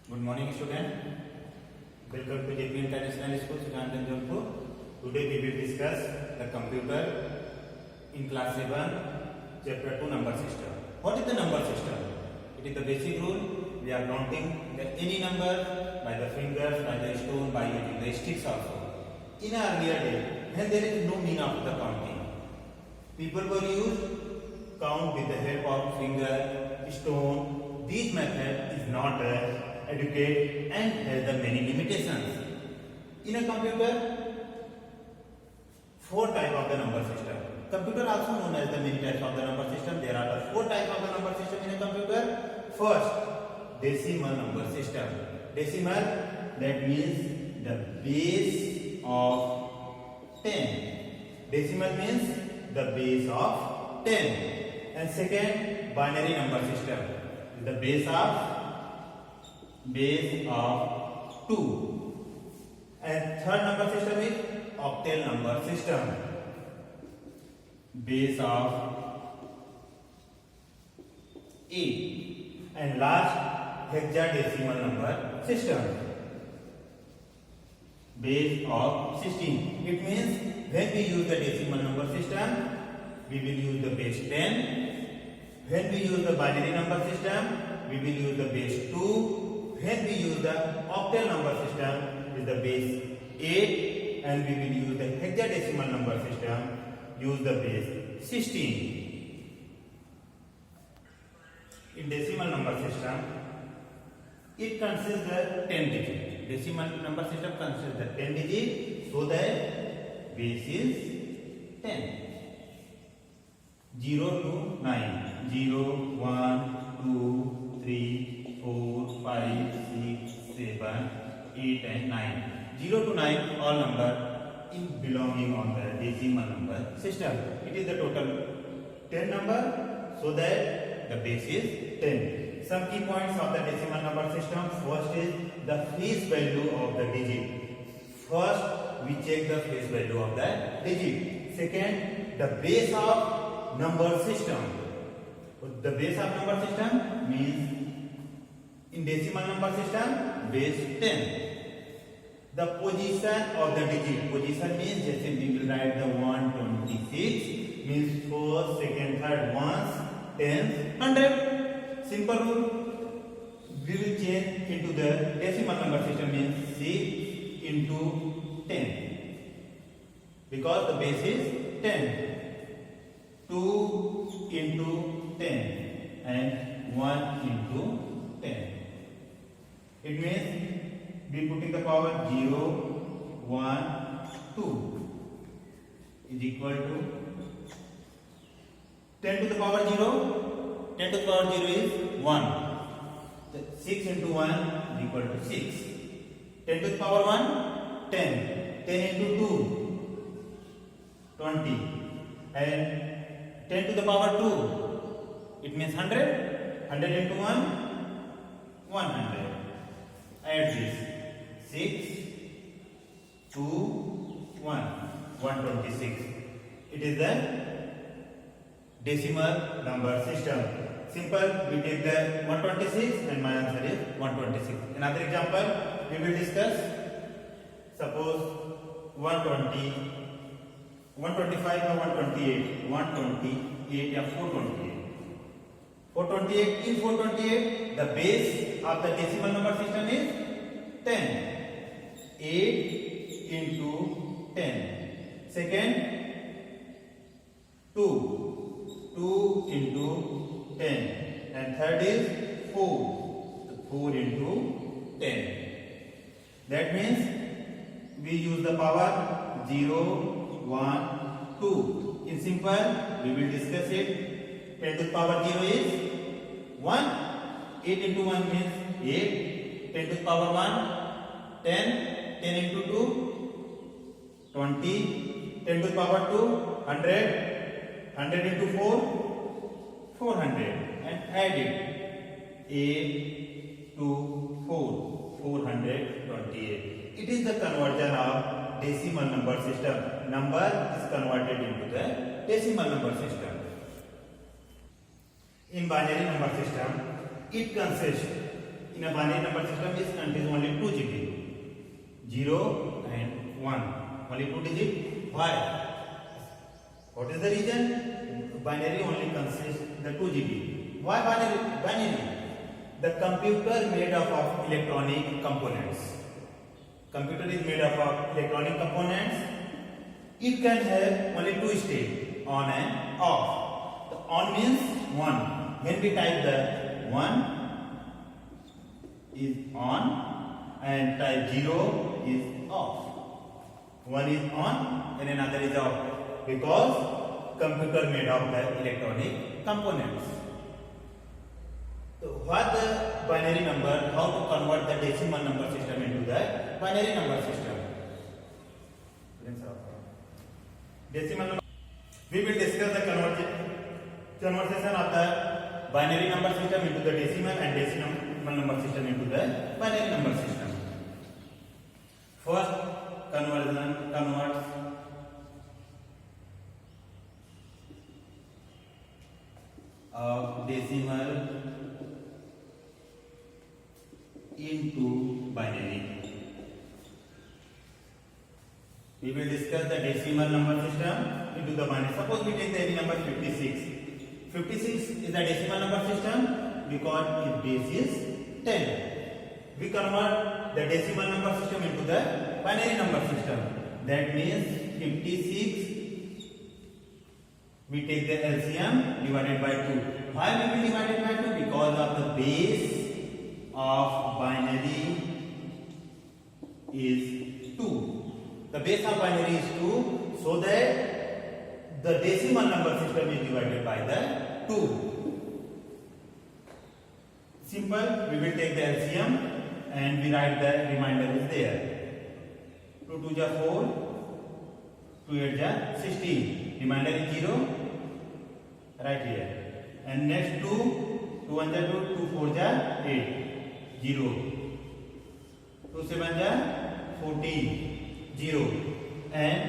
Good morning, student. Welcome to JP International School, Sujantan Jodhpur. Today we will discuss the computer in class 7, chapter 2, number system. What is the number system? It is the basic rule. We are counting any number by the fingers, by the stone, by using the sticks also. In an earlier day, when there is no mean of the counting, people were used count with the help of finger, stone. This method is not adequate and has the many limitations. In a computer, four types of the number system. Computer also known as the many types of the number system. There are the four types of the number system in a computer. First, decimal number system. Decimal, that means the base of 10. Decimal means the base of 10. And second, binary number system. The base of 2. And third number system is octal number system. Base of 8. And last, hexadecimal number system. Base of 16. It means when we use the decimal number system, we will use the base 10. When we use the binary number system, we will use the base 2. When we use the octal number system, is the base 8, and we will use the hexadecimal number system, use the base 16. In decimal number system, it consists the 10 digits. Decimal number system consists the 10 digits, so the base is 10. 0 to 9. 0, 1, 2, 3, 4, 5, 6, 7, 8 and 9. 0 to 9 all number in belonging on the decimal number system. It is the total 10 number, so that the base is 10. Some key points of the decimal number system. First is the face value of the digit. First, we check the face value of the digit. Second, the base of number system. The base of number system means in decimal number system base 10. The position of the digit. Position means जैसे we will write the 126 means first, second, third, ones, tens, 100. Simple rule. We will change into the decimal number system means 6 into 10 because the base is 10. 2 into 10 and 1 into 10. It means we putting the power 0, 1, 2 is equal to 10 to the power 0. 10 to the power 0 is 1. 6 into 1 is equal to 6. 10 to the power 1, 10. 10 into 2, 20. And 10 to the power 2, it means 100. 100 into 1, 100. Add this. 6, 2, 1. 126. It is the decimal number system. Simple, we take the 126 and my answer is 126. Another example we will discuss. Suppose 120, 125 or 128. 128 or 428. 428. In 428, the base of the decimal number system is 10. 8 into 10. Second, 2. 2 into 10. And third is 4. 4 into 10. That means we use the power 0, 1, 2. In simple, we will discuss it. 10 to the power 0 is 1. 8 into 1 means 8. 10 to the power 1, 10. 10 into 2, 20. 10 to the power 2, 100. 100 into 4, 400. And add it. 8 to 4, 428. It is the conversion of decimal number system. Number is converted into the decimal number system. In binary number system, it consists in a binary number system is contains only 2 digits, 0 and 1, only 2 digits. Why? What is the reason? Binary only consists the 2 digits. Why binary? The computer made up of electronic components. Computer is made up of electronic components. It can have only 2 states, on and off. The on means 1. When we type the 1 is on and type 0 is off. One is on and another is off because computer made of the electronic components. So what the binary number, how to convert the decimal number system into the binary number system? Decimal number. We will discuss the conversion of the binary number system into the decimal and decimal number system into the binary number system. First conversion converts of decimal into binary. We will discuss the decimal number system into the binary. Suppose we take the any number 56. 56 is the decimal number system because its base is 10. We convert the decimal number system into the binary number system. That means 56. We take the LCM divided by 2. Why will be divided by 2? Because of the base of binary is 2. The base of binary is 2, so that the decimal number system is divided by the 2. Simple, we will take the LCM and we write the remainder is there. 2 2 ja 4, 2 8 ja 16. Remainder is 0, right here. And next 2, 2 1 ja 2, 2 4 ja 8, 0. 2 7 ja 14, 0. And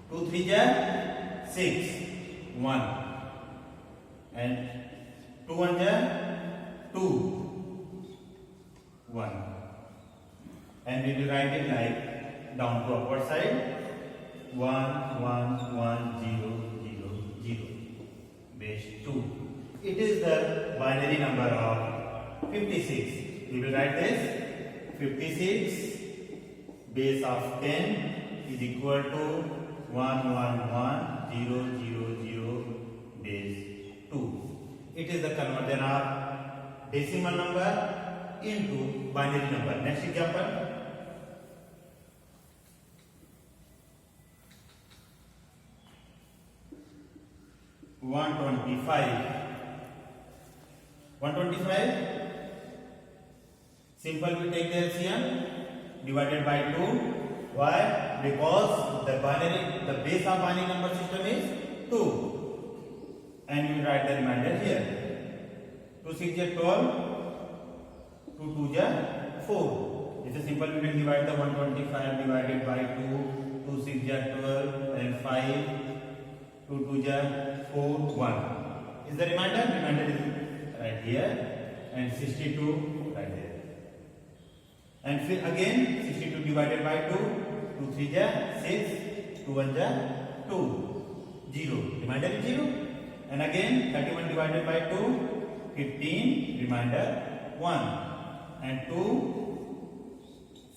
2 3 ja 6, 1. And 2 1 ja 2, 1. And we will write it like down to upward side 1 1 1 0 0 0 base 2. It is the binary number of 56. We will write this 56 base of 10 is equal to 1 1 1 0 0 0 base 2. It is the conversion of decimal number into binary number. Next example. 125. Simple, we take the LCM divided by 2. Why? Because the base of binary number system is 2. And we write the remainder here. 2 6 ja 12, 2 2 ja 4. This is simple, we will divide the 125 divided by 2. 2 6 ja 12 and 5. 2 2 ja 4, 1. Is the remainder? Remainder is right here and 62 right there. And again 62 divided by 2. 2 3 ja 6, 2 1 ja 2, 0. Remainder is 0. And again 31 divided by 2, 15, remainder 1. And 2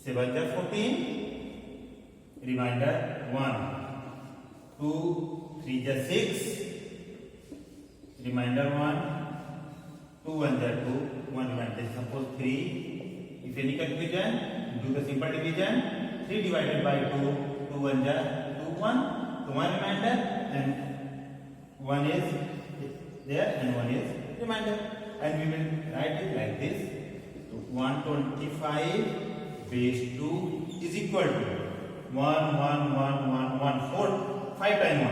7 ja 14, remainder 1. 2 3 ja 6, remainder 1. 2 1 ja 2, 1 remainder. Suppose 3. If any confusion, do the simple division. 3 divided by 2, 2 1 ja 2 1. So 1 remainder and 1 is there and 1 is remainder. And we will write it like this. So 125 base 2 is equal to 1 1 1 1 1 4 5 times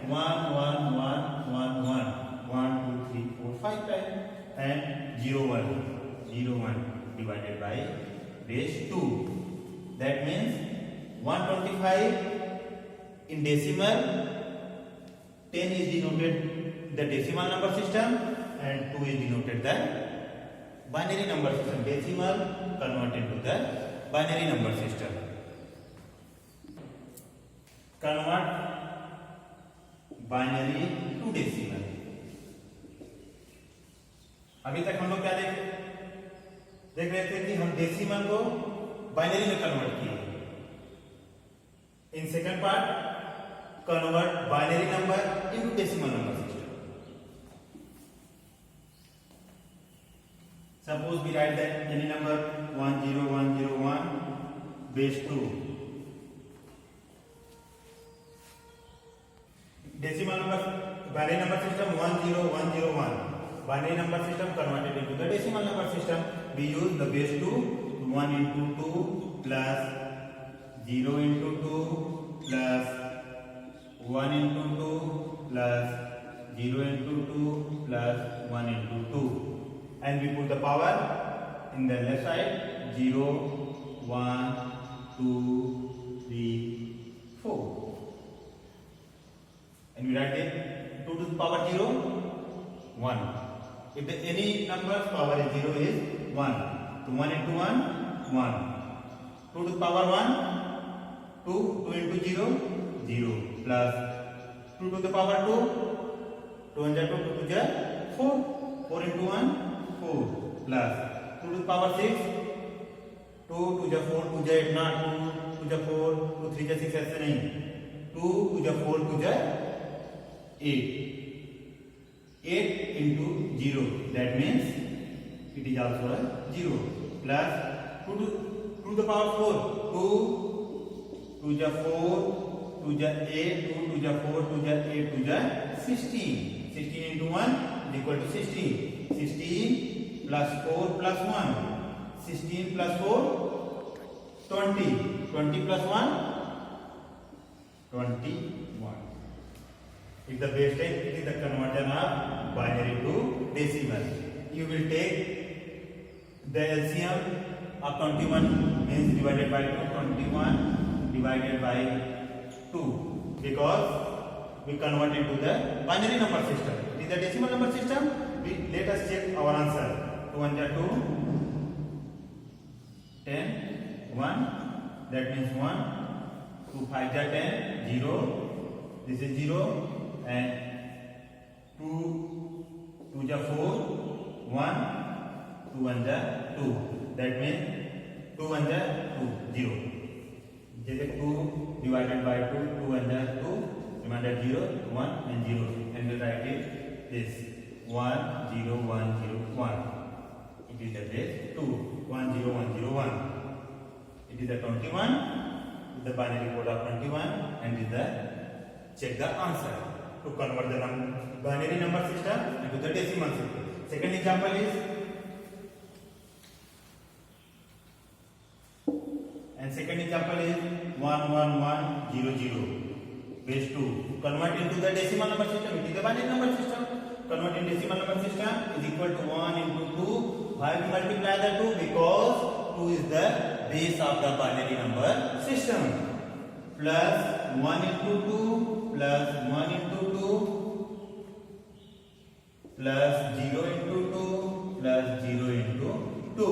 1 1 1 1 1 1 1 2 3 4 5 times and 0 1 0 1 divided by base 2. That means 125 in decimal, 10 is denoted the decimal number system and 2 is denoted the binary number system, decimal converted to the binary number system. Convert binary to decimal. अभी तक हम लोग क्या देख रहे थे कि हम डेसिमल को बाइनरी में कन्वर्ट किए. In second part, convert binary number into decimal number system. Suppose we write that any number 10101 base 2. Decimal number, binary number system 10101. Binary number system converted into the decimal number system. We use the base 2, 1 into 2 plus 0 into 2 plus 1 into 2 plus 0 into 2 plus 1 into 2. And we put the power in the left side, 0, 1, 2, 3, 4. And we write it 2 to the power 0, 1. If any number's power is 0 is 1. So 1 into 1, 1. 2 to the power 1, 2, 2 into 0, 0. Plus 2 to the power 2, 2 and 2, 2 to the 4. 4 into 1, 4. Plus 2 to the power 6, 2 to the 4 to the 8, not 2 to the 4, 2 3 the 6 ऐसे नहीं. 2 to the 4 to the 8. 8 into 0, that means it is also a 0. Plus 2 to the power 4, 2 to the 4 to the 8, 2 to the 4 to the 8 to the 16. 16 into 1 is equal to 16. 16 plus 4 plus 1. 16 plus 4, 20. 20 plus 1, 21. If the base 10, it is the conversion of binary to decimal. You will take the LCM of 21 means divided by 2. 21 divided by 2, because we convert it to the binary number system. It is the decimal number system. Let us check our answer. 2 1 2, 10, 1. That means 1. 2 5 10, 0. This is 0. And 2 2 4, 1. 2 1 2. That means 2 1 2, 0. जैसे 2 divided by 2, 2 1 2, remainder 0, 1 and 0. And we write it this 1 0 1 0 1. It is the base 2, 1 0 1 0 1. It is the 21, the binary code of 21, and is the check the answer to convert the binary number system into the decimal system. Second example is, and second example is 11100 base 2. Convert into the decimal number system. It is the binary number system. Convert in decimal number system is equal to 1 into 2. Why we multiply the 2? Because 2 is the base of the binary number system. Plus 1 into 2 plus 1 into 2 plus 0 into 2 plus 0 into 2.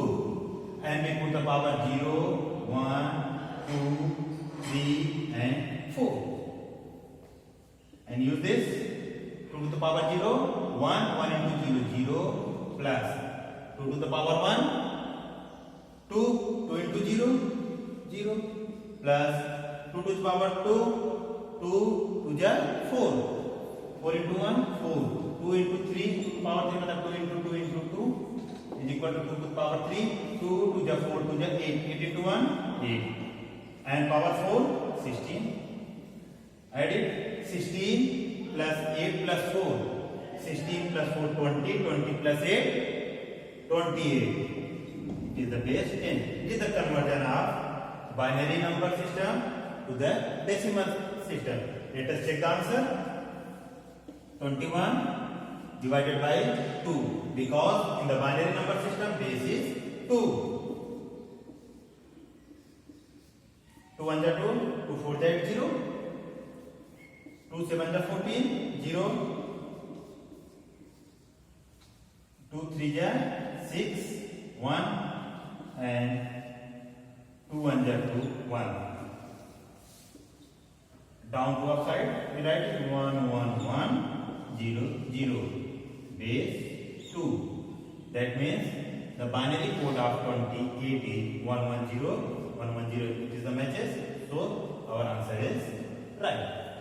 And we put the power 0, 1, 2, 3 and 4. And use this 2 to the power 0, 1, 1 into 0, 0 plus 2 to the power 1, 2, 2 into 0, 0 plus 2 to the power 2, 2 to the 4, 4 into 1, 4, 2 into 3, power 3 मतलब 2 into 2 into 2 is equal to 2 to the power 3, 2 to the 4 to the 8, 8 into 1, 8, and power 4, 16, add it, 16 plus 8 plus 4, 16 plus 4, 20, 20 plus 8, 28, it is the base 10, it is the conversion of binary number system to the decimal system. Let us check the answer. 21 divided by 2, because in the binary number system base is 2. 2 1 2, 2 4 8 0, 2 7 14, 0, 2 3 6, 1 and 2 1 are 2, 1. Down to upside, we write 1 1 1 0 0 base 2. That means the binary code of 28 is 110 110. It is the matches, so our answer is right.